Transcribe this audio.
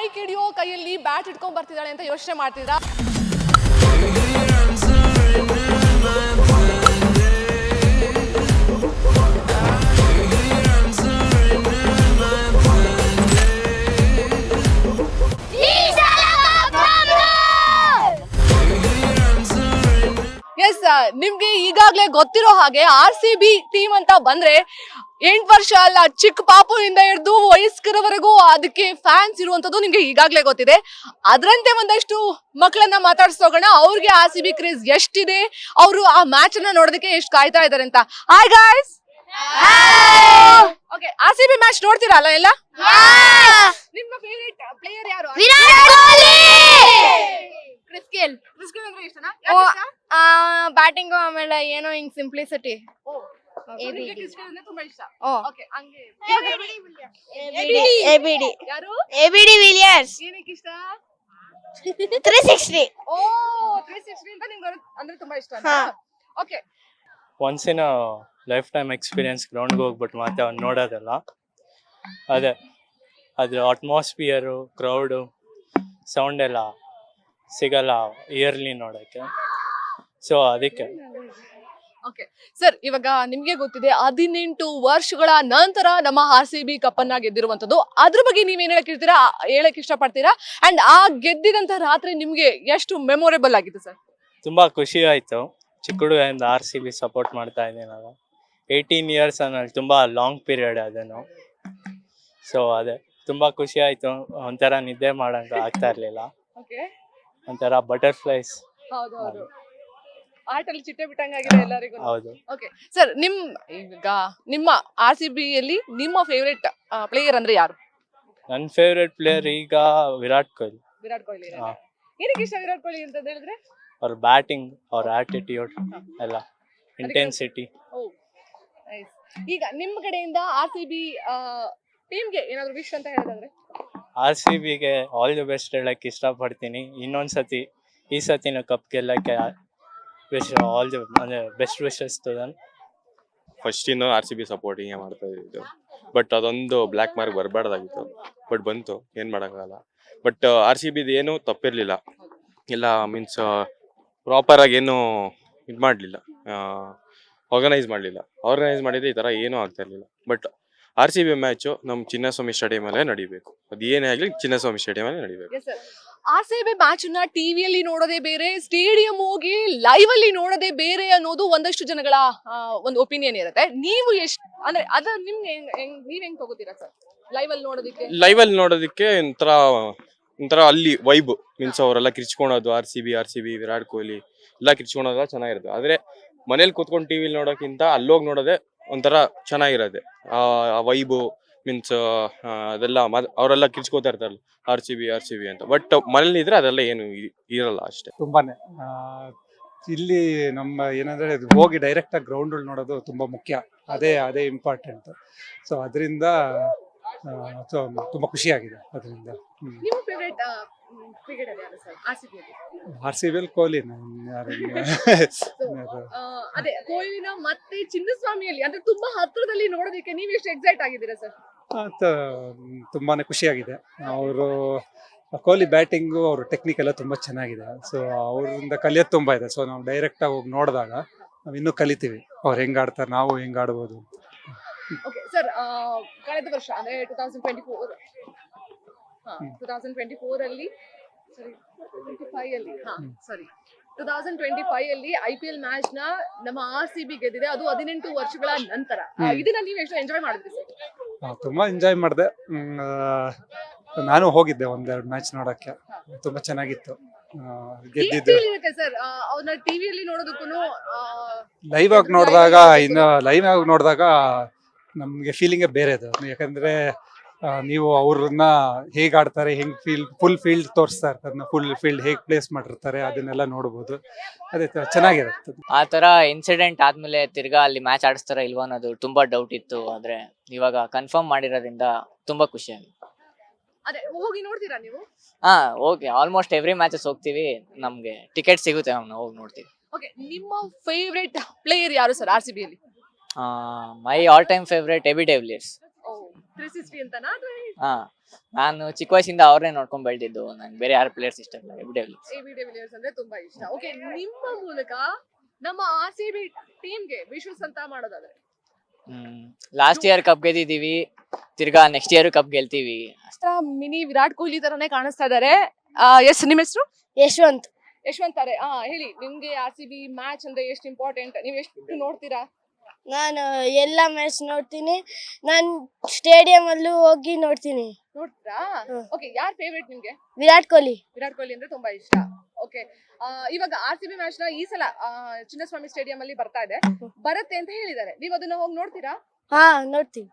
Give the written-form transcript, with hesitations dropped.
Mic ಹಿಡಿಯೋ ಕೈಯಲ್ಲಿ bat ಇಟ್ಕೊಂಡ್ ಬರ್ತಿದ್ದಾಳೆ ಅಂತ ಯೋಚನೆ ಮಾಡ್ತಿದ್ರಾ? ಎಸ್, ನಿಮ್ಗೆ ಈಗಾಗ್ಲೇ ಗೊತ್ತಿರೋ ಹಾಗೆ RCB ಟೀಮ್ ಅಂತ ಬಂದ್ರೆ 8 ವರ್ಷ ಅಲ್ಲ, ಚಿಕ್ಕ ಪಾಪುವಿಂದ ಹಿಡಿದು ವಯಸ್ಕರವರೆಗೂ ಅದಕ್ಕೆ ಫ್ಯಾನ್ಸ್ ಇರುವಂತದ್ದು ನಿಮ್ಗೆ ಈಗಾಗ್ಲೇ ಗೊತ್ತಿದೆ. ಅದರಂತೆ ಒಂದಷ್ಟು ಮಕ್ಕಳನ್ನ ಮಾತಾಡ್ಸೋಗೋಣ, ಅವ್ರಿಗೆ RCB ಕ್ರೇಜ್ ಎಷ್ಟಿದೆ, ಅವರು ಆ ಮ್ಯಾಚ್ ಅನ್ನ ನೋಡೋದಕ್ಕೆ ಎಷ್ಟು ಕಾಯ್ತಾ ಇದಾರೆ ಅಂತ. Hi guys. Okay, RCB match ನೋಡ್ತೀರಲ್ಲ ಎಲ್ಲ? ನಿಮ್ಮ ಫೇವರೇಟ್ ಪ್ಲೇಯರ್ ಯಾರು? ವಿರಾಟ್ ಕೊಹ್ಲಿ. ಕ್ರಿಸ್ ಗೇಲ್ ಅಂದ್ರೆ ಇಷ್ಟನಾ? ಬ್ಯಾಟಿಂಗ್ ಆಮೇಲೆ ಏನೋ ಹಿಂಗ್ ಸಿಂಪ್ಲಿಸಿಟಿ. ತುಂಬಾ ಇಷ್ಟ. ಓಕೆ, ಹಂಗೆ ಎಬಿಡಿ ಯಾರು? ABD Villiers. ಏನಕ್ಕೆ ಇಷ್ಟ? 360. ಓ, 360 ಅಂತ ನಿಮ್ಗೆ ಅಂದ್ರೆ ತುಂಬಾ ಇಷ್ಟ. Okay, once in life time experience ಗ್ರೌಂಡ್ಗೆ ಹೋಗ್ಬಿಟ್ಟು ಮತ್ತೆ ಅವ್ನು ನೋಡೋದಲ್ಲ, ಅದೇ ಅದ್ರ ಅಟ್ಮಾಸ್ಫಿಯರು, ಕ್ರೌಡು, ಸೌಂಡ್ ಎಲ್ಲ ಸಿಗಲ್ಲ ಇಯರ್ಲಿ ನೋಡೋಕ್ಕೆ. ಸೊ ಅದಕ್ಕೆ. ಓಕೆ ಸರ್, ಇವಾಗ ನಿಮ್ಗೆ ಗೊತ್ತಿದೆ 18 ವರ್ಷಗಳ ನಂತರ ನಮ್ಮ RCB ಕಪ್ ಅನ್ನ ಗೆದ್ದಿರುವಂತದ್ದು. ಅದ್ರ ಬಗ್ಗೆ ನೀವೇನ್ ಹೇಳಕ್ ಇಷ್ಟಪಡ್ತೀರಾ? ಅಂಡ್ ಆ ಗೆದ್ದಿದಂತ ರಾತ್ರಿ ನಿಮ್ಗೆ ಎಷ್ಟು ಮೆಮೊರೇಬಲ್ ಆಗಿತ್ತು ಸರ್? ತುಂಬಾ ಖುಷಿ ಆಯ್ತು. ಚಿಕ್ಕ ಹುಡುಗರಿಂದ RCB ಸಪೋರ್ಟ್ ಮಾಡ್ತಾ ಇದ್ದೀನಿ ನಾನು. 18 ಇಯರ್ಸ್ ಅನ್ನೋದು ತುಂಬಾ ಲಾಂಗ್ ಪೀರಿಯಡ್ ಅದನ್ನು. ಸೊ ಅದೇ ತುಂಬಾ ಖುಷಿ ಆಯ್ತು. ಒಂಥರ ನಿದ್ದೆ ಮಾಡಂತ ಆಗ್ತಾ ಇರ್ಲಿಲ್ಲ. ಓಕೆ, ಒಂಥರ ಬಟರ್ಫ್ಲೈಸ್. ಹೌದು, ಆಟಲ್ಲಿ ಚಿಟ್ಟೆ ಬಿಟ್ಟಂಗಾಗಿದೆ ಎಲ್ಲರಿಗೂ. ಹೌದು. ಓಕೆ ಸರ್, ಈಗ ನಿಮ್ಮ RCB ಯಲ್ಲಿ ನಿಮ್ಮ ಫೇವರೇಟ್ ಪ್ಲೇಯರ್ ಅಂದ್ರೆ ಯಾರು? ನನ್ನ ಫೇವ್ರೆಟ್ ಪ್ಲೇಯರ್ ಈಗ ವಿರಾಟ್ ಕೊಹ್ಲಿ. ವಿರಾಟ್ ಕೊಹ್ಲಿ. ಏನಕ್ಕೆ ಇಷ್ಟ ವಿರಾಟ್ ಕೊಹ್ಲಿ ಅಂತ ಹೇಳಿದ್ರೆ? ಅವ್ರ ಬ್ಯಾಟಿಂಗ್, ಅವ್ರ ಆಟಿಟ್ಯೂಡ್ ಎಲ್ಲ, ಇಂಟೆನ್ಸಿಟಿ. ಈಗ ನಿಮ್ಮ ಕಡೆಯಿಂದ RCB ಟೀಮ್ಗೆ ಏನಾದ್ರು ವಿಶ್ ಅಂತ ಹೇಳೋದಾದ್ರೆ? RCBಗೆ ಆಲ್ ದಿ ಬೆಸ್ಟ್ ಹೇಳಕ್ ಇಷ್ಟಪಡ್ತೀನಿ. ಇನ್ನೊಂದ್ಸತಿ ಈ ಸತಿನ ಕಪ್ ಗೆಲ್ಲಕ್ಕೆ all the best wishes to them. First ಇನ್ನು RCB ಸಪೋರ್ಟಿಂಗ್ ಮಾಡ್ತಾ ಇದ್ದು, ಬಟ್ ಅದೊಂದು ಬ್ಲ್ಯಾಕ್ ಮಾರ್ಕ್ ಬರಬಾರ್ದಾಗಿತ್ತು. ಬಟ್ ಬಂತು, ಏನು ಮಾಡೋಕ್ಕಾಗಲ್ಲ. ಬಟ್ RCBದು ಏನೂ ತಪ್ಪಿರಲಿಲ್ಲ. ಎಲ್ಲ ಮೀನ್ಸ್ ಪ್ರಾಪರಾಗಿ ಏನು ಇದು ಮಾಡಲಿಲ್ಲ, ಆರ್ಗನೈಸ್ ಮಾಡಿದರೆ ಈ ಥರ ಏನೂ ಆಗ್ತಾ ಇರಲಿಲ್ಲ. ಬಟ್ RCB ಮ್ಯಾಚು ನಮ್ಮ ಚಿನ್ನಸ್ವಾಮಿ ಸ್ಟೇಡಿಯಮಲ್ಲೇ ನಡಿಬೇಕು. ಅದು ಏನೇ ಆಗಲಿ ಚಿನ್ನಸ್ವಾಮಿ ಸ್ಟೇಡಿಯಮಲ್ಲೇ ನಡಿಬೇಕು. RCB ಮ್ಯಾಚ್ ನ ಟಿವಿಯಲ್ಲಿ ನೋಡೋದೇ ಬೇರೆ, ಸ್ಟೇಡಿಯಂ ಹೋಗಿ ಲೈವ್ ಅಲ್ಲಿ ನೋಡೋದೇ ಬೇರೆ ಅನ್ನೋದು ಒಂದಷ್ಟು ಜನಗಳ ಒಂದು ಒಪಿನಿಯನ್ ಇರುತ್ತೆ. ನೀವು ಎಷ್ಟು ಅಂದ್ರೆ ಅದ ನಿಮ್ಗೆ ನೀವ್ ಹೆಂಗ್ ತಗೋತೀರಾ ಸರ್ ಲೈವ್ ಅಲ್ಲಿ ನೋಡೋದಕ್ಕೆ? ಲೈವ್ ಅಲ್ಲಿ ನೋಡೋದಕ್ಕೆ ಒಂಥರ ಅಲ್ಲಿ ವೈಬ್, ಮೀನ್ಸ್ ಅವರೆಲ್ಲ ಕಿರ್ಚ್ಕೊಳೋದು, RCB ವಿರಾಟ್ ಕೊಹ್ಲಿ ಎಲ್ಲ ಕಿರ್ಚ್ಕೊಳೋದ ಚೆನ್ನಾಗಿರುತ್ತೆ. ಆದ್ರೆ ಮನೇಲಿ ಕೂತ್ಕೊಂಡು ಟಿವಿಲಿ ನೋಡೋಕ್ಕಿಂತ ಅಲ್ಲೋಗಿ ನೋಡೋದೇ ಒಂಥರ ಚೆನ್ನಾಗಿರೋದೆ. ಆ ವೈಬು ಮೀನ್ಸ್ ಅದೆಲ್ಲ ಅವರೆಲ್ಲ ಕಿರ್ಚ್ಕೋತಾ ಇರ್ತಾರಲ್ಲ RCB ಅಂತ. ಬಟ್ ಮನೇಲಿ ಇದ್ರೆ ಅದೆಲ್ಲ ಏನು ಇರಲ್ಲ ಅಷ್ಟೇ. ತುಂಬಾನೇ ಇಲ್ಲಿ ನಮ್ಮ ಏನಂದ್ರೆ ಹೋಗಿ ಡೈರೆಕ್ಟ್ ಆಗಿ ಗ್ರೌಂಡ್ ನೋಡೋದು ತುಂಬಾ ಮುಖ್ಯ. ಅದೇ ಇಂಪಾರ್ಟೆಂಟ್. ಸೊ ಅದರಿಂದ ತುಂಬಾ ಖುಷಿಯಾಗಿದೆ ಅದರಿಂದ. ನಿಮ್ಮ ಫೇವರೇಟ್ ಕ್ರಿಕೆಟರ್ ಯಾರು ಸರ್ RCB ಅಲ್ಲಿ? RCB ಅಲ್ಲಿ ಕೊಹ್ಲಿ. ಅದೇ ಕೊಹ್ಲಿನ ಮತ್ತೆ ಚಿನ್ನಸ್ವಾಮಿಯಲ್ಲಿ ಅಂದ್ರೆ ತುಂಬಾ ಹತ್ರದಲ್ಲಿ ನೋಡೋದಕ್ಕೆ ನೀವು ಎಷ್ಟು ಎಕ್ಸೈಟ್ ಆಗಿದ್ದೀರಾ ಸರ್? ತುಂಬಾನೇ ಖುಷಿಯಾಗಿದೆ. ಅವರು ಕೊಹ್ಲಿ ಬ್ಯಾಟಿಂಗು, ಅವ್ರ ಟೆಕ್ನಿಕ್ ಎಲ್ಲ ತುಂಬಾ ಚೆನ್ನಾಗಿದೆ. ಸೊ ಅವರಿಂದ ಕಲಿಯೋದು ತುಂಬಾ ಇದೆ. ಸೊ ನಾವು ಡೈರೆಕ್ಟ್ ಆಗಿ ಹೋಗಿ ನೋಡಿದಾಗ ನಾವು ಇನ್ನೂ ಕಲಿತೀವಿ ಅವ್ರು ಹೆಂಗ್ ಆಡ್ತಾರೆ, ನಾವು ಹೆಂಗ್ ಆಡ್ಬೋದು. ಓಕೆ ಸರ್, ಕಳೆದ ವರ್ಷ ಅಂದ್ರೆ 2024 ಅಲ್ಲಿ 2025 ಅಲ್ಲಿ IPL ಮ್ಯಾಚ್ ನ ನಮ್ಮ RCB ಗೆದ್ದಿದೆ. ಅದು 18 ವರ್ಷಗಳ ನಂತರ. ಇದನ್ನ ನೀವು ಎಷ್ಟು ಎಂಜಾಯ್ ಮಾಡಿದ್ರಿ ಸರ್? ತುಂಬಾ ಎಂಜಾಯ್ ಮಾಡಿದೆ. ನಾನು ಹೋಗಿದ್ದೆ ಒಂದೆರಡು ಮ್ಯಾಚ್ ನೋಡಕ್ಕೆ. ತುಂಬಾ ಚೆನ್ನಾಗಿತ್ತು. ಗೆದ್ದಿದ್ದು ಸರ್ ಅವ್ರನ್ನ ಟಿವಿಯಲ್ಲಿ ನೋಡೋದಕ್ಕೂ ಲೈವ್ ಆಗಿ ನೋಡಿದಾಗ ನಮ್ಗೆ ಫೀಲಿಂಗೇ ಬೇರೆ ಅದು. ಯಾಕಂದ್ರೆ ನೀವು ಅವ್ರನ್ನ ಹೇಗ್ ಆಡ್ತಾರೆ, ಹೆಂಗ್ ಫುಲ್ ಫೀಲ್ಡ್ ತೋರಿಸ್ತಾ ಇರ್ತಾರೆ, ಫುಲ್ ಫೀಲ್ಡ್ ಹೇಗ್ ಪ್ಲೇಸ್ ಮಾಡಿರ್ತಾರೆ, ಅದನ್ನೆಲ್ಲ ನೋಡ್ಬೋದು. ಅದೇ ಚೆನ್ನಾಗಿರುತ್ತೆ. ಆ ತರ ಇನ್ಸಿಡೆಂಟ್ ಆದ್ಮೇಲೆ ತಿರ್ಗಾ ಅಲ್ಲಿ ಮ್ಯಾಚ್ ಆಡಿಸ್ತಾರ ಇಲ್ವಾ ಅನ್ನೋದು ತುಂಬಾ ಡೌಟ್ ಇತ್ತು. ಆದ್ರೆ ಇವಾಗ ಕನ್ಫರ್ಮ್ ಮಾಡಿರೋದ್ರಿಂದ ತುಂಬಾ ಖುಷಿ ಆಗಿದೆ. ಅದೇ ಹೋಗಿ ನೋಡ್ತೀರಾ ನೀವು? ಹೋಗಿ ಆಲ್ಮೋಸ್ಟ್ ಎವ್ರಿ ಮ್ಯಾಚಸ್ ಹೋಗ್ತೀವಿ. ನಮ್ಗೆ ಟಿಕೆಟ್ ಸಿಗುತ್ತೆ, ನಾವು ಹೋಗಿ ನೋಡ್ತೀವಿ. ಓಕೆ, ನಿಮ್ಮ ಫೇವರೇಟ್ ಪ್ಲೇಯರ್ ಯಾರು ಸರ್ RCB ಅಲ್ಲಿ? My all time favourite AB de Villiers. 360 ಅಂತನಾ ಅಥವಾ ಹಾ ನಾನು ಚಿಕ್ಕ ವಯಸ್ಸಿಂದ ಅವ್ರನ್ನೇ ನೋಡ್ಕೊಂಡ್ ಬೆಳ್ದಿದ್ದು. ನಂಗೆ ಬೇರೆ ಯಾರು ಪ್ಲೇಯರ್ಸ್ ಇಷ್ಟ ಇಲ್ಲ, ಎಬಿಡಿ ಎಬಿ ಡಿವಿಲಿಯರ್ಸ್ ಅಂದ್ರೆ ತುಂಬಾ ಇಷ್ಟ. ಓಕೆ, ನಿಮ್ಮ ಮೂಲಕ ನಮ್ಮ RCB ಟೀಮ್ಗೆ ವಿಶ್ವಾಸ ಅಂತ ಮಾಡೋದಾದ್ರೆ ಲಾಸ್ಟ್ ಇಯರ್ ಕಪ್ ಗೆದ್ದಿದೀವಿ, ತಿರ್ಗಾ ನೆಕ್ಸ್ಟ್ ಇಯರ್ ಕಪ್ ಗೆಲ್ತೀವಿ. ಮಿನಿ ವಿರಾಟ್ ಕೊಹ್ಲಿ ತರನೇ ಕಾಣಿಸ್ತಾ ಇದಾರೆ. ಎಸ್, ನಿಮ್ಮ ಹೆಸರು? ಯಶವಂತ್. ಯಶವಂತ್ ಅವರೇ, ಹೇಳಿ, ನಿಮ್ಗೆ RCB ಮ್ಯಾಚ್ ಅಂದ್ರೆ ಎಷ್ಟು ಇಂಪಾರ್ಟೆಂಟ್, ನೀವು ಎಷ್ಟು ನೋಡ್ತೀರಾ? ನಾನು ಎಲ್ಲ ಮ್ಯಾಚ್ ನೋಡ್ತೀನಿ. ನಾನು ಸ್ಟೇಡಿಯಂ ಅಲ್ಲೂ ಹೋಗಿ ನೋಡ್ತೀನಿ. ನೋಡ್ತೀರಾ? ಹ್ಮ್. ಓಕೆ, ಯಾರ್ ಫೇವರೇಟ್ ನಿಮ್ಗೆ? ವಿರಾಟ್ ಕೊಹ್ಲಿ. ವಿರಾಟ್ ಕೊಹ್ಲಿ ಅಂದ್ರೆ ತುಂಬಾ ಇಷ್ಟ. ಓಕೆ, ಇವಾಗ RCB ಮ್ಯಾಚ್ ನ ಈ ಸಲ ಚಿನ್ನಸ್ವಾಮಿ ಸ್ಟೇಡಿಯಂ ಅಲ್ಲಿ ಬರ್ತಾ ಇದೆ, ಬರುತ್ತೆ ಅಂತ ಹೇಳಿದ್ದಾರೆ. ನೀವು ಅದನ್ನ ಹೋಗಿ ನೋಡ್ತೀರಾ? ಹಾ, ನೋಡ್ತೀನಿ.